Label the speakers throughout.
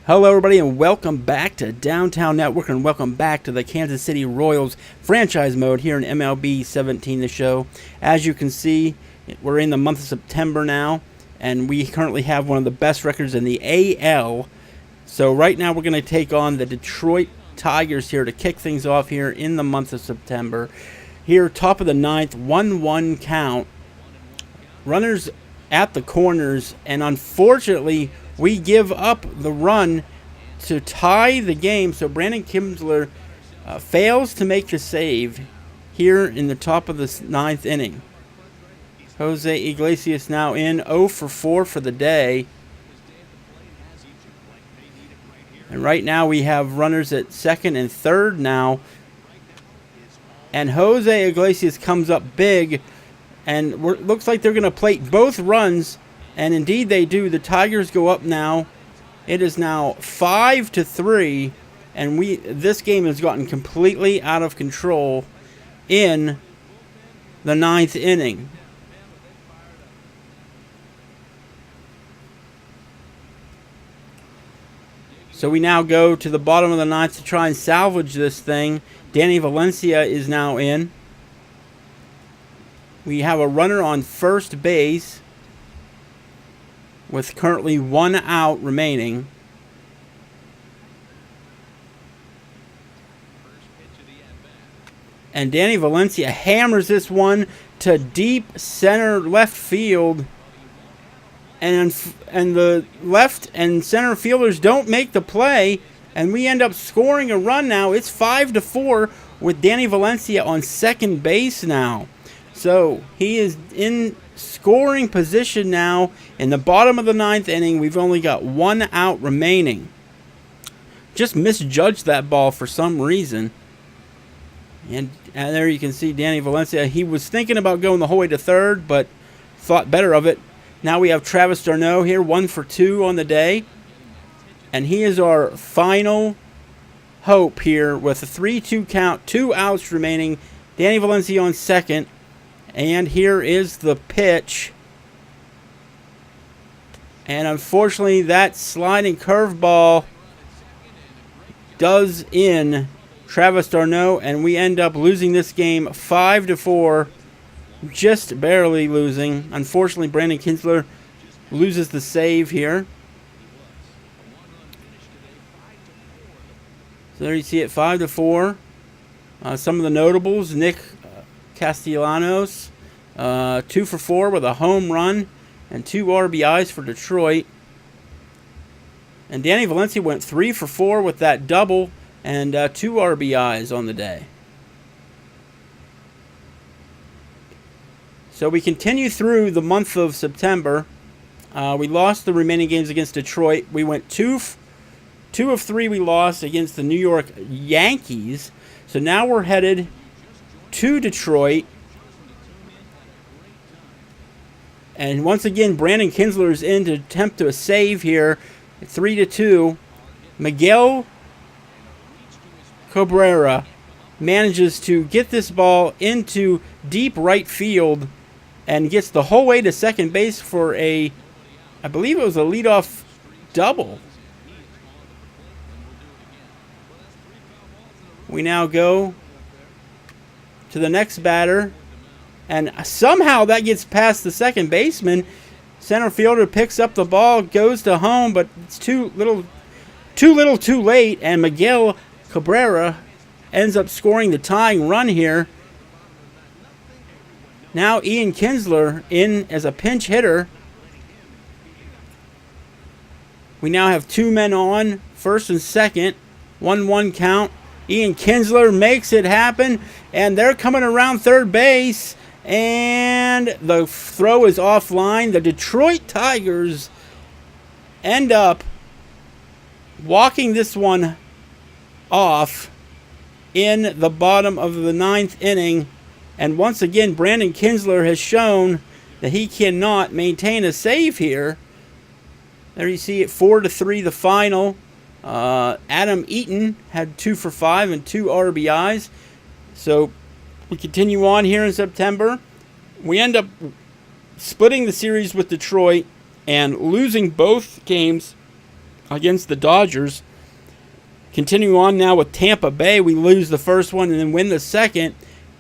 Speaker 1: Hello, everybody, and welcome back to Downtown Network, and welcome back to the Kansas City Royals franchise mode here in MLB 17, the show. As you can see, we're in the month of September now, and we currently have one of the best records in the AL. So right now we're going to take on the Detroit Tigers here to kick things off here in the month of September. Here, top of the ninth, 1-1 count. Runners at the corners, and unfortunately, we give up the run to tie the game, so Brandon Kinsler fails to make the save here in the top of the ninth inning. Jose Iglesias now in 0 for 4 for the day. And right now we have runners at second and third now. And Jose Iglesias comes up big, and looks like they're going to plate both runs. And indeed they do. The Tigers go up now. It is now 5-3, and this game has gotten completely out of control in the ninth inning. So we now go to the bottom of the ninth to try and salvage this thing. Danny Valencia is now in. We have a runner on first base with currently 1 out remaining. And Danny Valencia hammers this one to deep center left field. And the left and center fielders don't make the play, and we end up scoring a run now. It's 5-4 with Danny Valencia on second base now. So he is in scoring position now in the bottom of the ninth inning. We've only got 1 out remaining. Just misjudged that ball for some reason. And there you can see Danny Valencia. He was thinking about going the whole way to third, but thought better of it. Now we have Travis d'Arnaud here, 1 for 2 on the day. And he is our final hope here with a 3-2 count, 2 outs remaining. Danny Valencia on second. And here is the pitch. And unfortunately, that sliding curveball does in Travis d'Arnaud, and we end up losing this game 5-4, just barely losing. Unfortunately, Brandon Kinsler loses the save here. So there you see it, 5-4. Some of the notables: Nick Castellanos, 2 for 4 with a home run and 2 RBIs for Detroit. And Danny Valencia went 3 for 4 with that double and 2 RBIs on the day. So we continue through the month of September. We lost the remaining games against Detroit. We went 2 of 3 we lost against the New York Yankees. So now we're headed to Detroit. And once again, Brandon Kinsler is in to attempt a save here. 3-2. Miguel Cabrera manages to get this ball into deep right field and gets the whole way to second base for I believe it was a leadoff double. We now go to the next batter, and somehow that gets past the second baseman. Center fielder picks up the ball, goes to home, but it's too little too late, and Miguel Cabrera ends up scoring the tying run here. Now Ian Kinsler in as a pinch hitter. We now have 2 men on, first and second, 1-1 count. Ian Kinsler makes it happen, and they're coming around third base, and the throw is offline. The Detroit Tigers end up walking this one off in the bottom of the ninth inning, and once again, Brandon Kinsler has shown that he cannot maintain a save here. There you see it, 4-3 the final. Adam Eaton had 2 for 5 and 2 RBIs. So we continue on here in September. We end up splitting the series with Detroit and losing both games against the Dodgers. Continue on now with Tampa Bay. We lose the first one and then win the second.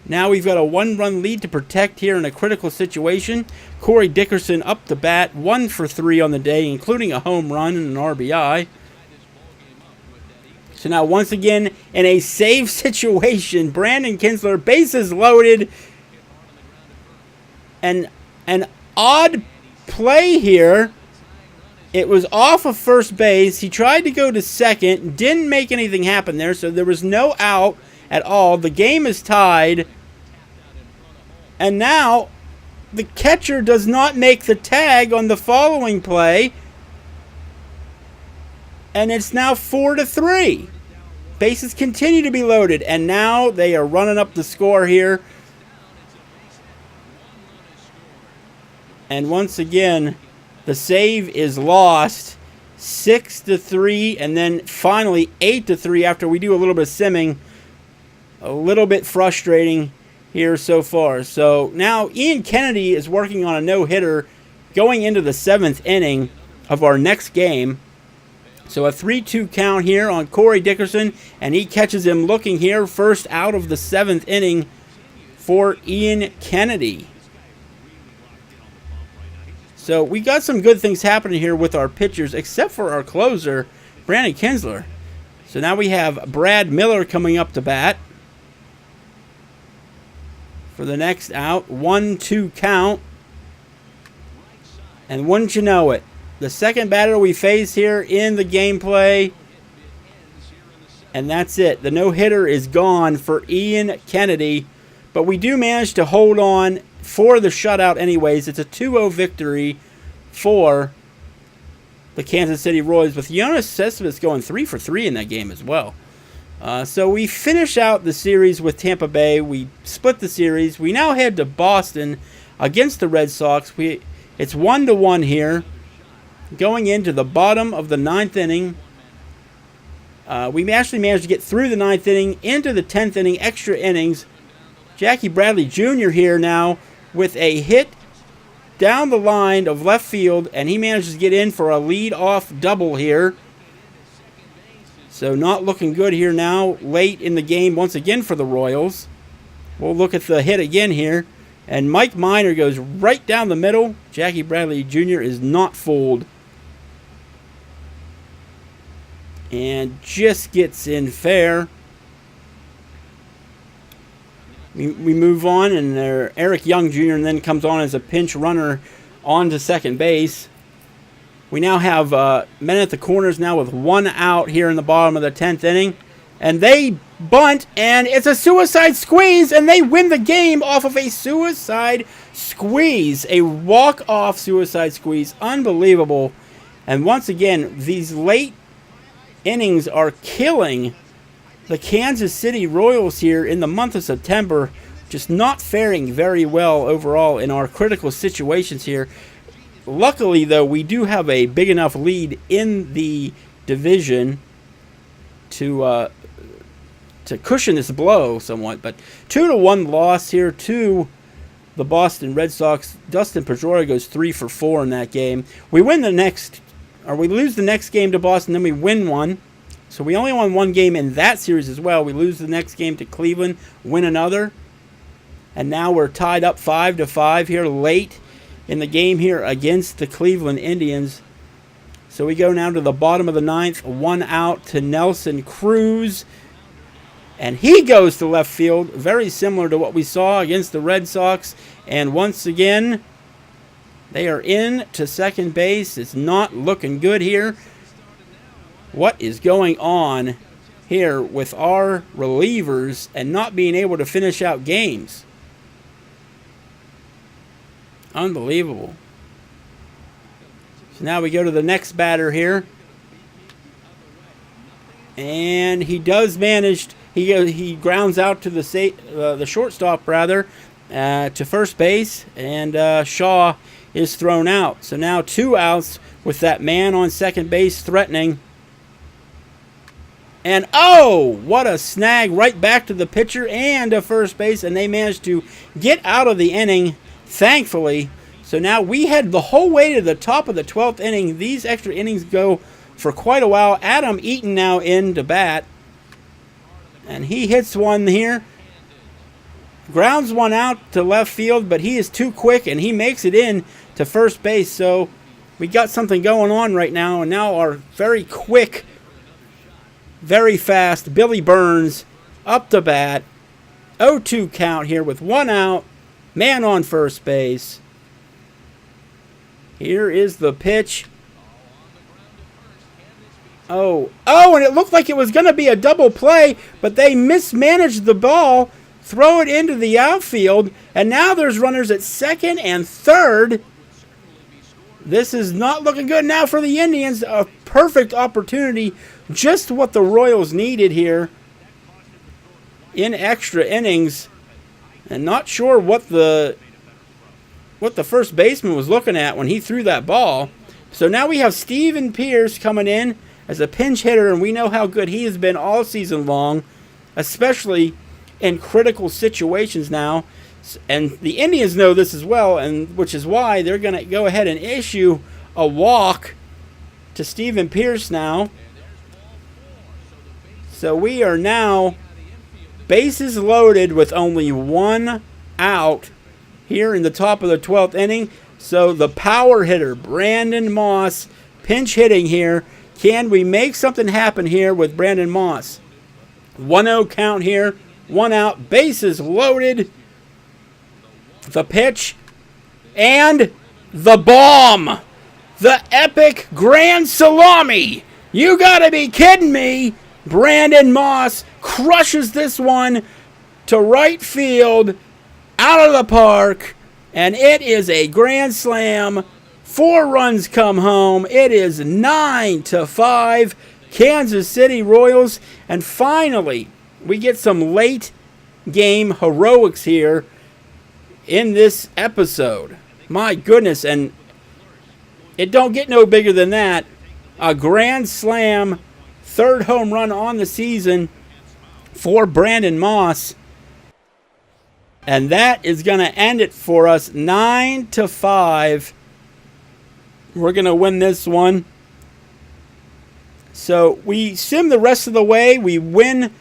Speaker 1: Now we've got a 1-run lead to protect here in a critical situation. Corey Dickerson up the bat, 1 for 3 on the day, including a home run and an RBI. So now once again in a save situation, Brandon Kinsler, bases loaded. And an odd play here. It was off of first base. He tried to go to second. Didn't make anything happen there, so there was no out at all. The game is tied. And now the catcher does not make the tag on the following play. And it's now 4-3. Bases continue to be loaded. And now they are running up the score here. And once again, the save is lost, 6-3, and then finally 8-3 after we do a little bit of simming. A little bit frustrating here so far. So now Ian Kennedy is working on a no-hitter going into the 7th inning of our next game. So a 3-2 count here on Corey Dickerson, and he catches him looking here, first out of the 7th inning for Ian Kennedy. So we got some good things happening here with our pitchers, except for our closer, Brandon Kinsler. So now we have Brad Miller coming up to bat for the next out. 1-2 count. And wouldn't you know it, the second batter we face here in the gameplay. And that's it. The no-hitter is gone for Ian Kennedy. But we do manage to hold on for the shutout anyways. It's a 2-0 victory for the Kansas City Royals, with Jonas Cespedes going 3 for 3 in that game as well. So we finish out the series with Tampa Bay. We split the series. We now head to Boston against the Red Sox. It's 1-1 here. Going into the bottom of the 9th inning. We actually managed to get through the 9th inning, into the 10th inning, extra innings. Jackie Bradley Jr. here now with a hit down the line of left field, and he manages to get in for a lead-off double here. So not looking good here now, late in the game once again for the Royals. We'll look at the hit again here, and Mike Minor goes right down the middle. Jackie Bradley Jr. is not fooled. And just gets in fair. We move on, and Eric Young Jr. and then comes on as a pinch runner on to second base. We now have men at the corners now with 1 out here in the bottom of the 10th inning. And they bunt, and it's a suicide squeeze, and they win the game off of a suicide squeeze. A walk-off suicide squeeze. Unbelievable. And once again, these late innings are killing the Kansas City Royals here in the month of September. Just not faring very well overall in our critical situations here. Luckily, though, we do have a big enough lead in the division to cushion this blow somewhat. But 2-1 loss here to the Boston Red Sox. Dustin Pedroia goes 3 for 4 in that game. We win the next, or we lose the next game to Boston, then we win one. So we only won one game in that series as well. We lose the next game to Cleveland, win another. And now we're tied up 5-5 here late in the game here against the Cleveland Indians. So we go now to the bottom of the 9th, 1 out to Nelson Cruz. And he goes to left field, very similar to what we saw against the Red Sox. And once again, they are in to second base. It's not looking good here. What is going on here with our relievers and not being able to finish out games? Unbelievable. So now we go to the next batter here. And he does manage, he grounds out to the shortstop rather, to first base, and Shaw is thrown out. So now 2 outs with that man on second base threatening. And oh, what a snag right back to the pitcher and to first base, and they managed to get out of the inning, thankfully. So now we head the whole way to the top of the 12th inning. These extra innings go for quite a while. Adam Eaton now in to bat. And he hits one here. Grounds one out to left field, but he is too quick, and he makes it in to first base. So we got something going on right now, and now our very quick, very fast Billy Burns up to bat. 0-2 count here with one out. Man on first base. Here is the pitch. Oh, and it looked like it was going to be a double play, but they mismanaged the ball, throw it into the outfield, and now there's runners at second and third. This is not looking good now for the Indians. A perfect opportunity, just what the Royals needed here in extra innings. And not sure what the first baseman was looking at when he threw that ball. So now we have Steven Pearce coming in as a pinch hitter, and we know how good he has been all season long, especially in critical situations now. And the Indians know this as well, and which is why they're going to go ahead and issue a walk to Steven Pearce now. So we are now bases loaded with only one out here in the top of the 12th inning. So the power hitter, Brandon Moss, pinch hitting here. Can we make something happen here with Brandon Moss? 1-0 count here. One out. Bases loaded. The pitch. And the bomb. The epic grand salami. You gotta be kidding me. Brandon Moss crushes this one to right field. Out of the park. And it is a grand slam. 4 runs come home. It is 9-5, Kansas City Royals. And finally, we get some late game heroics here in this episode. My goodness, and it don't get no bigger than that. A grand slam, 3rd home run on the season for Brandon Moss. And that is going to end it for us, 9-5. We're going to win this one. So we sim the rest of the way. We win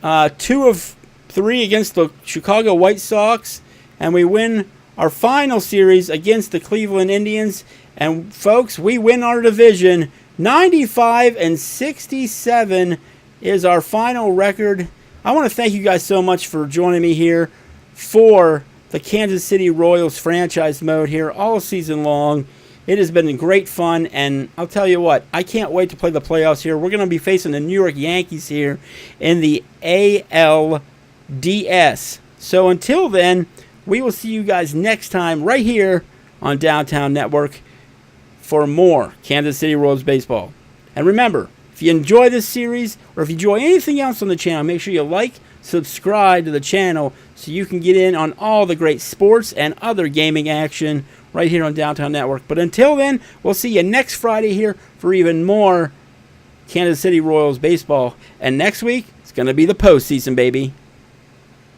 Speaker 1: 2 of 3 against the Chicago White Sox. And we win our final series against the Cleveland Indians. And folks, we win our division. 95-67 is our final record. I want to thank you guys so much for joining me here for the Kansas City Royals franchise mode here all season long. It has been great fun, and I'll tell you what, I can't wait to play the playoffs here. We're going to be facing the New York Yankees here in the ALDS. So until then, we will see you guys next time right here on Downtown Network for more Kansas City Royals baseball. And remember, if you enjoy this series or if you enjoy anything else on the channel, make sure you like, subscribe to the channel so you can get in on all the great sports and other gaming action right here on Downtown Network. But until then, we'll see you next Friday here for even more Kansas City Royals baseball. And next week, it's going to be the postseason, baby.